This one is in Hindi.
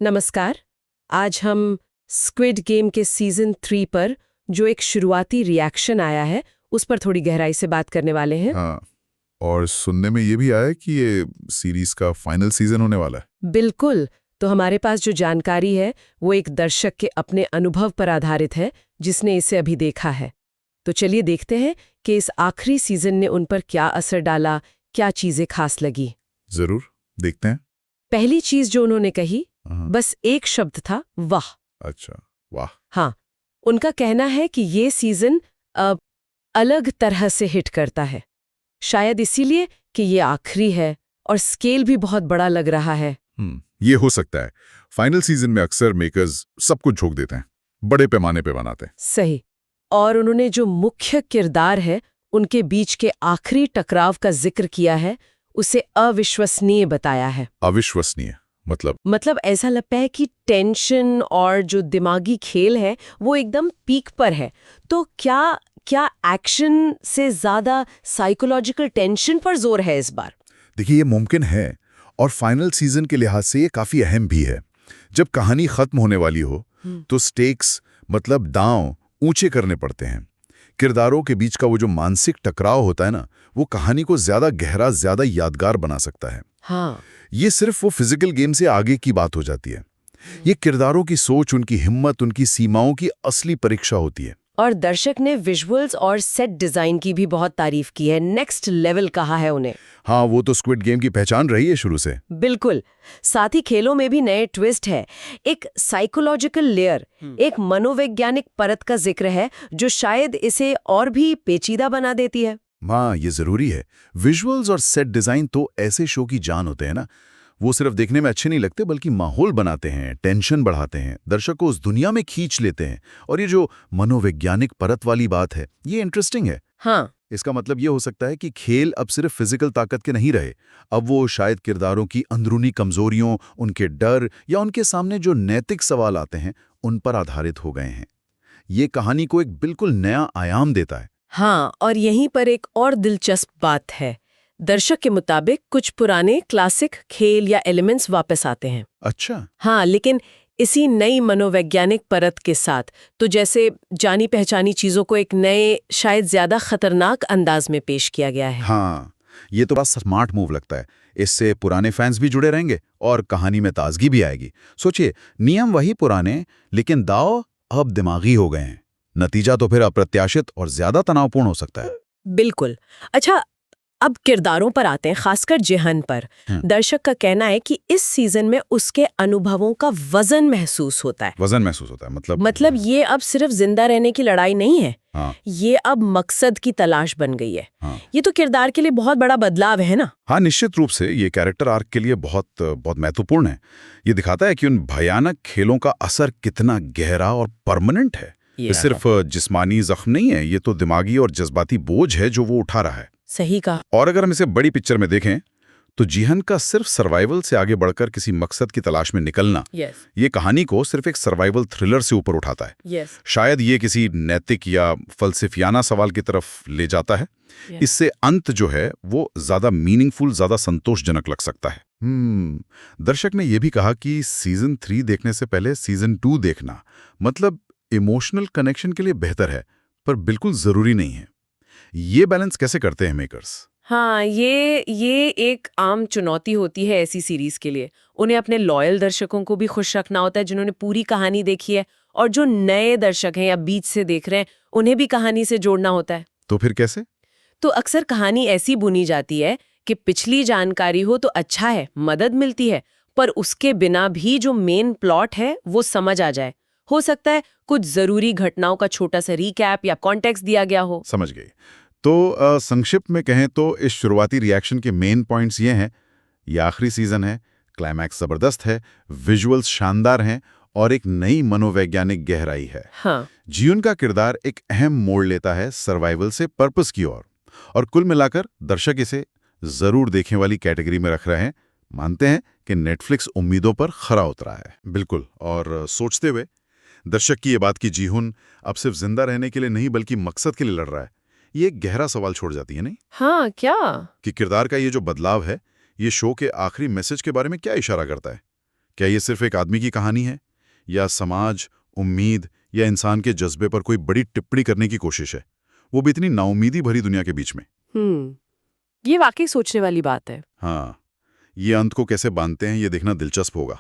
नमस्कार। आज हम स्क्विड गेम के सीजन 3 पर जो एक शुरुआती रिएक्शन आया है उस पर थोड़ी गहराई से बात करने वाले हैं। हाँ, और सुनने में ये भी आया है कि ये सीरीज का फाइनल सीजन होने वाला है। बिल्कुल। तो हमारे पास जो जानकारी है वो एक दर्शक के अपने अनुभव पर आधारित है जिसने इसे अभी देखा है। तो चलिए देखते हैं कि इस आखिरी सीजन ने उन पर क्या असर डाला, क्या चीजें खास लगी। जरूर, देखते हैं। पहली चीज जो उन्होंने कही, हाँ, बस एक शब्द था, वाह। अच्छा, वाह। हाँ, उनका कहना है कि ये सीजन अलग तरह से हिट करता है, शायद इसीलिए कि ये आखिरी है और स्केल भी बहुत बड़ा लग रहा है। ये हो सकता है। फाइनल सीजन में अक्सर मेकर्स सब कुछ झोंक देते हैं, बड़े पैमाने पे बनाते हैं। सही। और उन्होंने जो मुख्य किरदार है उनके बीच के आखिरी टकराव का जिक्र किया है, उसे अविश्वसनीय बताया है। अविश्वसनीय मतलब ऐसा लगता है कि टेंशन और जो दिमागी खेल है वो एकदम पीक पर है। तो क्या एक्शन से ज्यादा साइकोलॉजिकल टेंशन पर जोर है इस बार? देखिए, ये मुमकिन है और फाइनल सीजन के लिहाज से ये काफी अहम भी है। जब कहानी खत्म होने वाली हो तो स्टेक्स दांव ऊंचे करने पड़ते हैं। किरदारों के बीच का वो जो मानसिक टकराव होता है ना, वो कहानी को ज्यादा गहरा, ज्यादा यादगार बना सकता है। हाँ, ये सिर्फ वो फिजिकल गेम से आगे की बात हो जाती है। ये किरदारों की सोच, उनकी हिम्मत, उनकी सीमाओं की असली परीक्षा होती है। और दर्शक ने विजुअल्स और सेट डिजाइन की भी बहुत तारीफ की है, नेक्स्ट लेवल कहा है उन्हें। हाँ, वो तो स्क्विड गेम की पहचान रही है शुरू से। बिल्कुल। साथ ही खेलों में भी नए ट्विस्ट है, एक साइकोलॉजिकल लेयर, एक मनोवैज्ञानिक परत का जिक्र है जो शायद इसे और भी पेचीदा बना देती है। हाँ, ये जरूरी है। विजुअल्स और सेट डिजाइन तो ऐसे शो की जान होते हैं ना। वो सिर्फ देखने में अच्छे नहीं लगते, बल्कि माहौल बनाते हैं, टेंशन बढ़ाते हैं, दर्शक को उस दुनिया में खींच लेते हैं। और ये जो मनोवैज्ञानिक परत वाली बात है, ये इंटरेस्टिंग है। हाँ, इसका मतलब ये हो सकता है कि खेल अब सिर्फ फिजिकल ताकत के नहीं रहे। अब वो शायद किरदारों की अंदरूनी कमजोरियों, उनके डर या उनके सामने जो नैतिक सवाल आते हैं, उन पर आधारित हो गए हैं। ये कहानी को एक बिल्कुल नया आयाम देता है। हाँ, और यहीं पर एक और दिलचस्प बात है। दर्शक के मुताबिक कुछ पुराने क्लासिक खेल या एलिमेंट्स वापस आते हैं। अच्छा। हाँ, लेकिन इसी नई मनोवैज्ञानिक परत के साथ, तो जैसे जानी पहचानी चीजों को एक नए, शायद ज्यादा खतरनाक अंदाज में पेश किया गया है। हाँ, ये तो बड़ा स्मार्ट मूव लगता है। इससे पुराने फैंस भी जुड़े रहेंगे और कहानी में ताजगी भी आएगी। सोचिए, नियम वही पुराने, लेकिन दांव अब दिमागी हो गए हैं। नतीजा तो फिर अप्रत्याशित और ज्यादा तनावपूर्ण हो सकता है। बिल्कुल। अच्छा, अब किरदारों पर आते हैं, खासकर जेहन पर। दर्शक का कहना है कि इस सीजन में उसके अनुभवों का वजन महसूस होता है। वजन महसूस होता है मतलब ये अब सिर्फ जिंदा रहने की लड़ाई नहीं है। हाँ, ये अब मकसद की तलाश बन गई है। हाँ, ये तो किरदार के लिए बहुत बड़ा बदलाव है ना। हाँ, निश्चित रूप से ये कैरेक्टर आर्क के लिए बहुत बहुत महत्वपूर्ण है। ये दिखाता है कि उन भयानक खेलों का असर कितना गहरा और परमानेंट है। ये सिर्फ जिस्मानी जख्म नहीं है, ये तो दिमागी और जज्बाती बोझ है जो वो उठा रहा है। सही कहा। और अगर हम इसे बड़ी पिक्चर में देखें तो जीहन का सिर्फ सर्वाइवल से आगे बढ़कर किसी मकसद की तलाश में निकलना, ये कहानी को सिर्फ एक सर्वाइवल थ्रिलर से ऊपर उठाता है। शायद ये किसी नैतिक या फलसफियाना सवाल की तरफ ले जाता है। इससे अंत जो है वो ज्यादा मीनिंगफुल, ज्यादा संतोषजनक लग सकता है। दर्शक ने यह भी कहा कि सीजन 3 देखने से पहले सीजन 2 देखना इमोशनल कनेक्शन के लिए बेहतर है, पर बिल्कुल जरूरी नहीं है। ये बैलेंस कैसे करते हैं मेकर्स? हाँ, ये एक आम चुनौती होती है ऐसी सीरीज के लिए। उन्हें अपने लॉयल दर्शकों को भी खुश रखना होता है जिन्होंने पूरी कहानी देखी है, और जो नए दर्शक हैं या बीच से देख रहे हैं उन्हें भी कहानी से जोड़ना होता है। तो फिर कैसे? तो अक्सर कहानी ऐसी बुनी जाती है कि पिछली जानकारी हो तो अच्छा है, मदद मिलती है, पर उसके बिना भी जो मेन प्लॉट है वो समझ आ जाए। हो सकता है कुछ जरूरी घटनाओं का छोटा सा रिकैप या कॉन्टेक्स्ट दिया गया हो। समझ गई। तो संक्षिप्त में कहें तो इस शुरुआती रिएक्शन के मेन पॉइंट्स ये हैं: ये आखिरी सीजन है, क्लाइमैक्स जबरदस्त है, विजुअल्स शानदार हैं और एक नई मनोवैज्ञानिक गहराई है। हाँ, जीवन का किरदार एक अहम मोड़ लेता है सर्वाइवल से पर्पस की ओर, और कुल मिलाकर दर्शक इसे जरूर देखने वाली कैटेगरी में रख रहे हैं। मानते हैं कि नेटफ्लिक्स उम्मीदों पर खरा उतरा है। बिल्कुल। और सोचते हुए दर्शक की ये बात कि जीहुन अब सिर्फ जिंदा रहने के लिए नहीं बल्कि मकसद के लिए लड़ रहा है, ये एक गहरा सवाल छोड़ जाती है, नहीं? हाँ, क्या? कि किरदार का ये जो बदलाव है, ये शो के आखिरी मैसेज के बारे में क्या इशारा करता है? क्या ये सिर्फ एक आदमी की कहानी है, या समाज, उम्मीद या इंसान के जज्बे पर कोई बड़ी टिप्पणी करने की कोशिश है, वो भी इतनी नाउम्मीदी भरी दुनिया के बीच में? ये वाकई सोचने वाली बात है। हाँ, ये अंत को कैसे बांधते हैं, ये देखना दिलचस्प होगा।